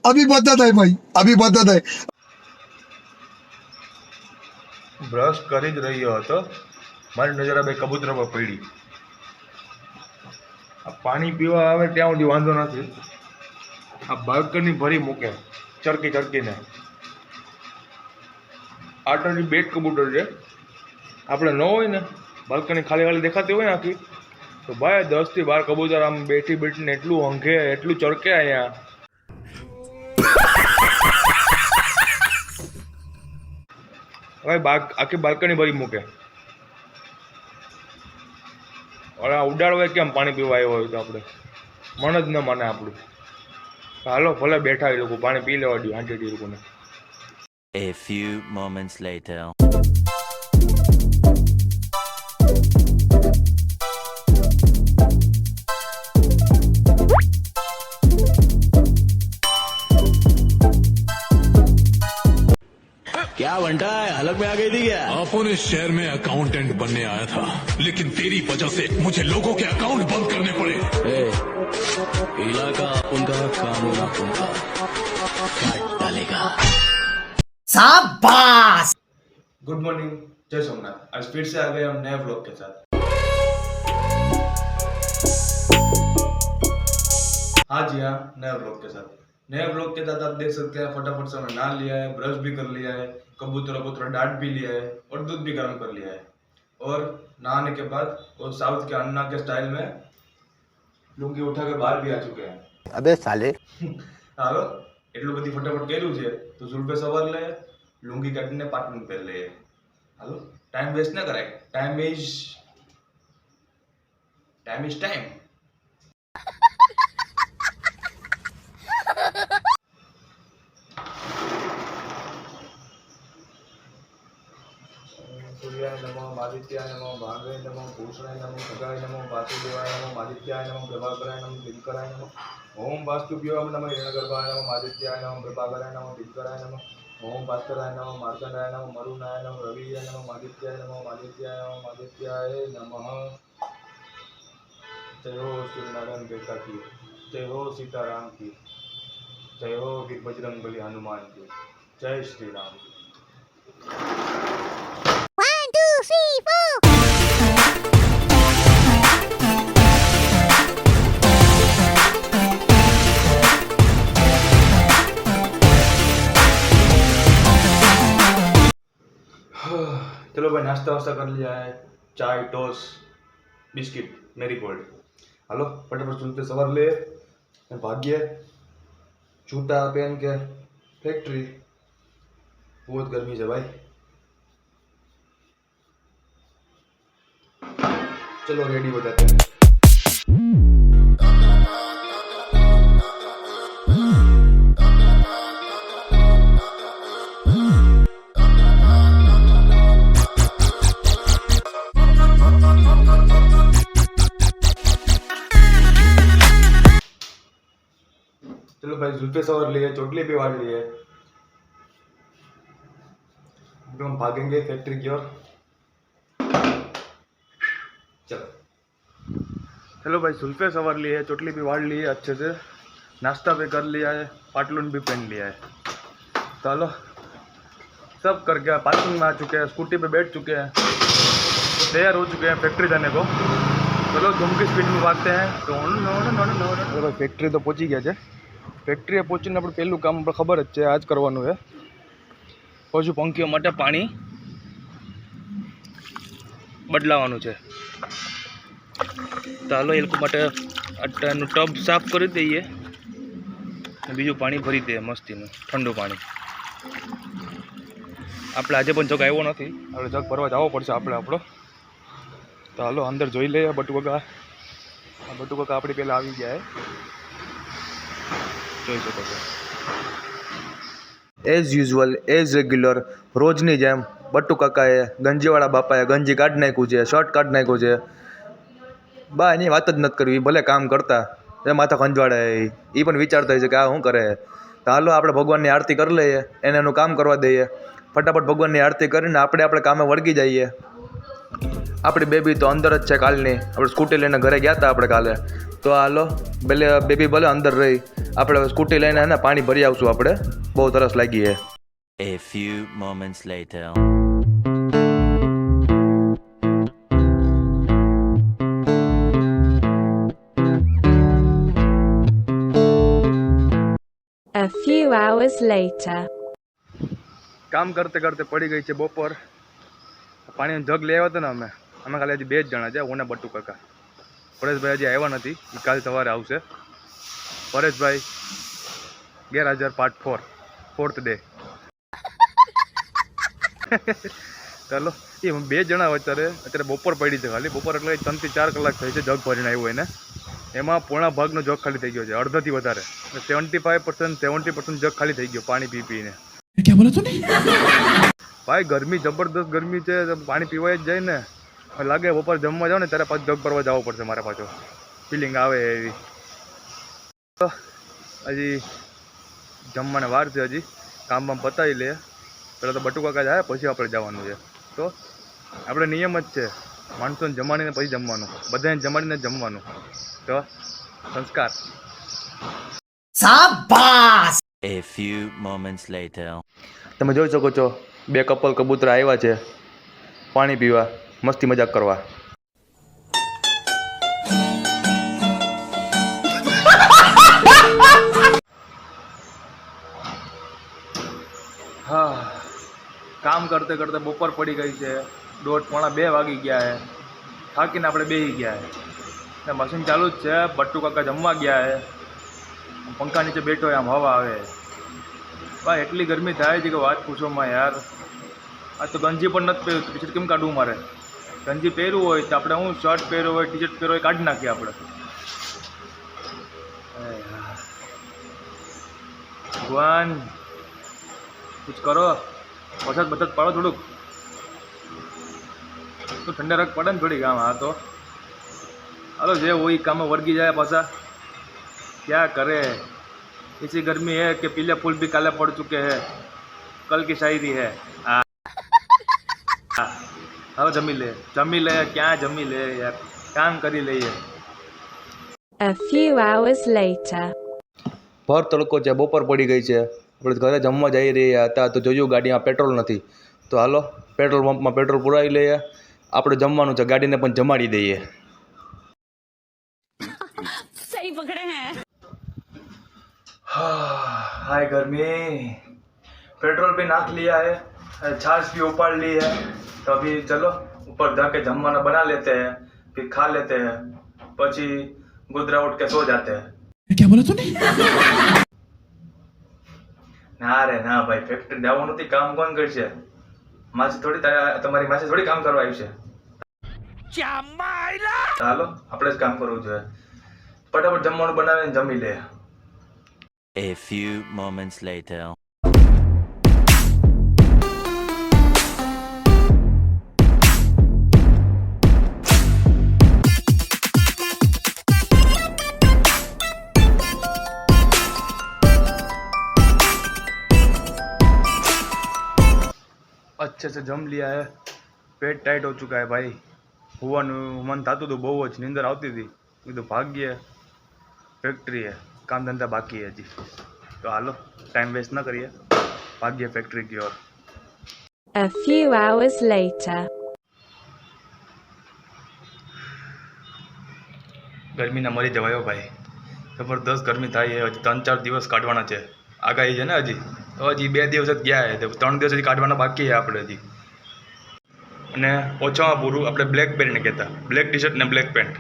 अभी बदत है भाई, अभी बदत है। બ્રશ કરી જ રહ્યો હતો, મારી નજર આ બે કબૂતર પર પડી. આ પાણી પીવા આવે ત્યાં સુધી વાંધો નથી, આ બાલ્કની ભરી મૂકે ચરકી ચરકીને. આટલી બેટ કબૂતર છે, આપણે ન હોય ને બાલ્કની ખાલી ખાલી દેખાતી હોય ને આખી, તો ભાઈ 10 થી 12 કબૂતર આમ બેઠી બેઠીને એટલું ઊંઘે એટલું ચરકે અહીંયા. ભાઈ આખી બાલ્કની ભરી મૂકે. ઓલા ઉડાડવા કેમ પાણી પીવા આવ્યો હોય તો આપણે મન જ ન માને આપણું. હાલો ભલે બેઠા એ લોકો પાણી પી લેવા દો આંટી લોકોને. A few moments later. क्या बंटा है, हलक में आ गई थी क्या? आपो ने शहर में अकाउंटेंट बनने आया था, लेकिन तेरी वजह से मुझे लोगों के अकाउंट बंद करने पड़े. इलाका उनका कानून उनका काट डालेगा. शाबाश। गुड मॉर्निंग, जय सोमनाथ. आज फिर से आ गए हम नए व्लॉग के साथ. हाँ जी हाँ, नए व्लॉग के साथ. नए व्लॉग के साथ आप देख सकते हैं फटाफट से हमने नहा लिया है, ब्रश भी कर लिया है, कबूतर डांट भी लिया है और दूध भी गर्म कर लिया है. और नहाने के बाद वो साउथ के अन्ना के स्टाइल में लुंगी उठा के बाहर भी आ चुके हैं. अबे साले. हालो એટલું બધી ફટાફટ કર્યું છે તો ઝુલ્ફે સવાર લે, લુંગી કાઢીને પાટલું પહેરી લે. હાલો ટાઈમ વેસ્ટ ના કરાય. Time is time. सूर्याय नमः, आदित्याय नमः, भार्गवाय नमः, भूषणाय नमः, खगाय नमः, वासुदेवाय नमः, आदित्याय नमः, प्रभाकराय नमः, दिनकराय नमः. ओम वास्तुभ्यो नमः, हिरण्यगर्भाय नमः, आदित्याय नमः, प्रभाकराय नमः, दिनकराय नमः. ओम भास्कराय नमः, मार्कंडाय नमः, मरुनाय नमः, रविय नमः, आदित्याय नमः, आदित्याय नमः. जय हो सूर्यनारायण देवता की, जय हो सीताराम की, जय हो वीर बजरंगबली हनुमान की, जय श्री राम. चलो भाई नाश्ता वास्ता कर लिया है, चाय टोस्ट बिस्किट मेरीगोल्ड. हालो फटाफट चलते सवार ले भाग्य जूता पहन के फैक्ट्री. बहुत गर्मी है भाई. चलो रेडी हो जाते हैं. चलो भाई जुल्फे सवार लिए, चोटली भी वाड़ लिए, एकदम भागेंगे फैक्ट्री की ओर. चलो भाई जुल्फे सवार लिए, चोटली भी वाड़ लिए, अच्छे से नाश्ता भी कर लिया है, पाटलून भी पहन लिया है. चलो सब करके पार्किंग में आ चुके हैं, स्कूटी पे बैठ चुके हैं, तैयार हो चुके हैं फैक्ट्री जाने को. चलो धूम की स्पीड में भागते हैं. चलो भाई फैक्ट्री तो पहुंची गया है. ફેક્ટરીએ પહોંચીને આપણે પહેલું કામ આપણે ખબર જ છે આ જ કરવાનું છે. પશુ પંખીઓ માટે પાણી બદલાવાનું છે. તો હાલો એ લોકો માટે આટલાનું ટબ સાફ કરી દઈએ, બીજું પાણી ભરી દઈએ મસ્તીનું ઠંડુ પાણી. આપણે આજે પણ જગ આવ્યો નથી, આપણે જગ ભરવા જવો પડશે આપણે આપણો. તો હાલો અંદર જોઈ લઈએ. બટુકાકા આપણી પહેલાં આવી ગયા છે, જોઈ શકો છો. એઝ યુઝ્યુઅલ એઝ રેગ્યુલર રોજની જેમ બટુકાકાએ ગંજીવાળા બાપાએ ગંજી કાઢી નાખ્યું છે, શર્ટ કાઢી નાખ્યું છે. બા એની વાત જ નથી કરવી, ભલે કામ કરતા એ માથા ખંજવાડે એ પણ વિચારતા હોય છે કે આ શું કરે. તો હાલો આપણે ભગવાનની આરતી કરી લઈએ, એને એનું કામ કરવા દઈએ. ફટાફટ ભગવાનની આરતી કરીને આપણે કામે વળગી જઈએ. આપણી બેબી તો અંદર જ છે કાલની. આપણે સ્કૂટી લઈને ઘરે ગયા હતા આપણે કાલે. તો હાલો બેબી ભલે અંદર રહી, આપણે સ્કૂટી લઈને ને પાણી ભરી આવશું. આપણે બહુ તરસ લાગી છે. A few moments later. A few hours later. કામ કરતે કરતે પડી ગઈ છે બપોર. પાણીનો જગ લઈ આવ્યા હતા ને અમે ખાલી હજી 2 જ જણા છે, હું ને બટ્ટુ કાકા. પરેશભાઈ હજી આવ્યા નથી, એ કાલ સવારે આવશે. પરેશભાઈ ગેરહાજર પાર્ટ 4, 4th ડે. ચાલો એ 2 જણા અત્યારે બપોર પડી છે ખાલી. બપોર એટલે 3 થી 4 કલાક થઈ છે જગ ભરીને આવ્યો એને. એમાં પોણા ભાગનો જગ ખાલી થઈ ગયો છે, અડધાથી વધારે. 75% 70% જગ ખાલી થઈ ગયો પાણી પી પીને. क्या बोला तूने? ભાઈ ગરમી જબરદસ્ત ગરમી છે, પાણી પીવાય જ જાય ને. લાગે બપોર જમવા જાવ ને ત્યારે પાછું જગ ભરવા જવું પડશે મારે. પાછો ફિલિંગ આવે એવી. તો હજી જમવાને વાર છે, હજી કામ પતાવી લે. પહેલાં તો બટુ કાકા જાય પછી આપણે જવાનું છે. તો આપણે નિયમ જ છે માણસોને જમાડીને પછી જમવાનું, બધાને જમાડીને જમવાનું. તો સંસ્કાર. A few moments later. તમે જોઈ શકો છો 2 કપલ કબૂતરા આવ્યા છે પાણી પીવા, મસ્તી મજાક કરવા. હા, કામ કરતે કરતે બપોર પડી ગઈ છે. 1:30-2 વાગી ગયા છે. થાકીને આપણે બેસી ગયા છે. મશીન ચાલુ જ છે. બટ્ટુ કાકા જમવા ગયા છે. પંખા નીચે બેઠો હોય, આમ હવા આવે. ભાઈ એટલી ગરમી થાય છે કે વાત પૂછોમાં યાર. આ તો ગંજી પણ નથી પહેર્યું, ટી શર્ટ કેમ કાઢવું મારે? ગંજી પહેરવું હોય તો આપણે હું શર્ટ પહેર્યો હોય, ટી શર્ટ પહેર્યો હોય, કાઢી નાખીએ આપણે. ભગવાન કુછ કરો, વરસાદ બરસાદ પાડો થોડુંક તો ઠંડક પડે ને થોડીક. આમ હા તો હાલો જે હોય કામ વર્ગી જાય પાછા. क्या करे, इसी गर्मी है कि पीले फूल भी काले पड़ चुके हैं, कल की शायरी है. હવે જમી લે ક્યાં જમી લે યાર, કામ કરી લઈએ. A few hours later. ભર તડકો છે, બપોર પડી ગઈ છે. આપણે ઘરે જમવા જઈ રહ્યા હતા તો જોયું ગાડીમાં પેટ્રોલ નથી. તો હાલો પેટ્રોલ પંપમાં પેટ્રોલ પુરાવી લઈએ. આપણે જમવાનું છે, ગાડીને પણ જમાડી દઈએ. सही पकड़े हैं. हाय गर्मी. पेट्रोल भी नाख लिया है, छाछ भी उपाड़ ली है. तो अभी चलो ऊपर जाके जमवाना बना लेते हैं, फिर खा लेते हैं, પછી गुदरा उठ के सो जाते हैं. क्या बोला तूने? ના રે ના ભાઈ, ફેક્ટરી જવાનું નથી, કામ કોણ કરશે? માસી થોડી તમારી માસી થોડી કામ કરવા આવી છે. ચાલો આપણે જ કામ કરવું જોઈએ. ફટાફટ જમવાનું બનાવીને જમી લે. A few moments later. अच्छे से जम लिया है, पेट टाइट हो चुका है भाई. હોવાનું મન થતું હતું, બહુ જ નીંદર આવતી હતી. કીધું ભાગ્ય ફેક્ટરી હે, કામ ધંધા બાકી હજી. તો હાલો ટાઈમ વેસ્ટ ન કરીએ, ભાગ્ય ફેક્ટરી की ओर. A few hours later. ગરમીના મરી જવાયો ભાઈ, જબરદસ્ત ગરમી થાય છે. હજી 3-4 દિવસ કાઢવાના છે, આગાહી છે ને હજી. તો હજી 2 દિવસ જ ગયા છે, 3 દિવસ હજી કાઢવાના બાકી છે આપણે હજી. અને ઓછામાં પૂરું આપણે બ્લેક પહેરીને કહેતા, બ્લેક ટી શર્ટ ને બ્લેક પેન્ટ.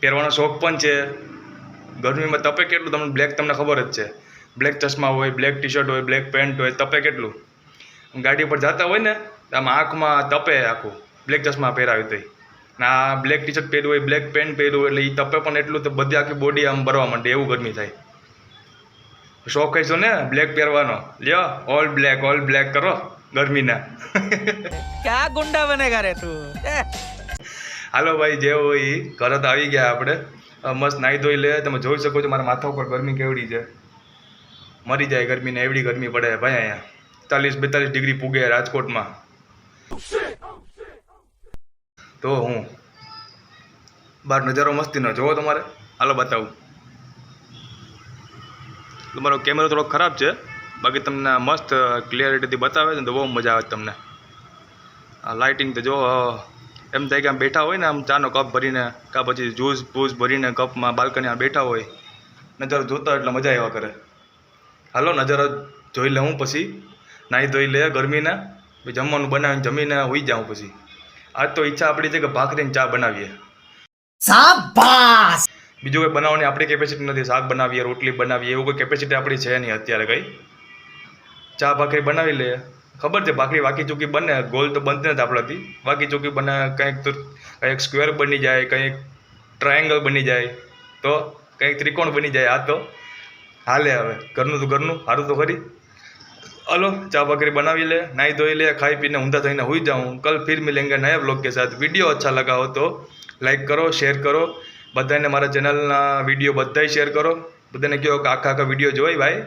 પહેરવાનો શોખ પણ છે. ગરમીમાં તપે કેટલું તમને બ્લેક, તમને ખબર જ છે. બ્લેક ચશ્મા હોય, બ્લેક ટી શર્ટ હોય, બ્લેક પેન્ટ હોય, તપે કેટલું. ગાડી પર જતા હોય ને આમ આંખમાં તપે આખું, બ્લેક ચશ્મા પહેરાવી તો. ના બ્લેક ટી શર્ટ પહેર્યું હોય, બ્લેક પેન્ટ પહેર્યું હોય એટલે એ તપે પણ એટલું, તો બધી આખી બોડી આમ ભરવા માંડે, એવું ગરમી થાય. શોખ કહીશું ને બ્લેક પહેરવાનો, લ્યો ઓલ બ્લેક કરો ગરમીના. क्या गुंडा बनेगा रे तू? હાલો ભાઈ, જે હોય એ ઘરે તો આવી ગયા આપણે. મસ્ત નાહી ધોઈ લે. તમે જોઈ શકો છો મારા માથા ઉપર ગરમી કેવડી છે, મરી જાય ગરમીને, એવડી ગરમી પડે ભાઈ અહીંયા. 40-42 ડિગ્રી પૂગે રાજકોટમાં. તો હું બહાર નજારો મસ્તીનો જોવો તમારે, હાલો બતાવું. તમારો કેમેરો થોડો ખરાબ છે, બાકી તમને મસ્ત ક્લિયરિટીથી બતાવે ને તો બહુ મજા આવે તમને. આ લાઇટિંગ તો જો એમ થાય કે આમ બેઠા હોય ને આમ ચાનો કપ ભરીને કાં પછી જ્યુસ બૂસ ભરીને કપમાં બાલ્કની આ બેઠા હોય, નજારો જોતા એટલે મજા આવ્યા કરે. હાલો નજારો જોઈ લઉં, પછી નાહી ધોઈ લે ગરમીને, પછી જમવાનું બનાવીને જમીને હોઈ જાઉં. પછી આજ તો ઈચ્છા આપણી છે કે ભાખરીને ચા બનાવીએ. શાબાશ! બીજું કંઈ બનાવવાની આપણી કેપેસિટી નથી. શાક બનાવીએ, રોટલી બનાવીએ, એવું કોઈ કેપેસિટી આપણી છે નહીં અત્યારે કંઈ. ચા ભાખરી બનાવી લે. ખબર છે ભાખરી વાકી ચૂકી બને, ગોલ તો બનતી નથી આપણાથી. વાકી ચૂકી બને, કંઈક તો કંઈક સ્ક્વેર બની જાય, કંઈક ટ્રાયેંગલ બની જાય, તો કંઈક ત્રિકોણ બની જાય. આ તો હાલે. હવે ઘરનું તો ઘરનું, સારું તો ખરી. હલો ચા ભાખરી બનાવી ले, नाई धोई ले, खाई पीने ऊँधा थईने हुई जाऊँ. कल फिर मिलेंगे नए व्लॉग के साथ. वीडियो अच्छा लगा हो तो लाइक करो, शेर करो. बधाने मारा चेनलना विडियो बधाई शेर करो. बधाने कहो कि आखा आखा विडियो जोई भाई.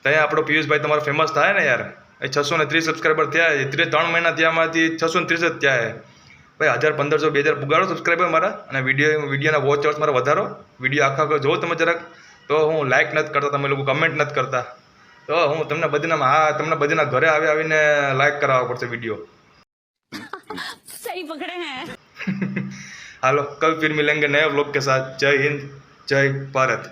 ત્યાં આપણો પિયુષભાઈ તમારો ફેમસ થાય ને યાર. એ 630 સબસ્ક્રાઈબર થયા છે, 3 મહિના ત્યાંમાંથી 630 જ થયા છે ભાઈ. 1000, 1500, 2000 પુગાડો સબસ્ક્રાઈબર મારા, અને વિડીયોના વોચ અવર્સ મારા વધારો. વિડીયો આખા જોવો તમે જરાક. તો હું લાઇક નથી કરતા, તમે લોકો કમેન્ટ નથી કરતા, તો હું તમને બધીના ઘરે આવીને લાઇક કરાવવા પડશે વિડીયો. सही पकड़े हैं. હાલો કલ ફિર મિલેંગે નए व्लॉग के साथ. जय हिंद, जय भारत.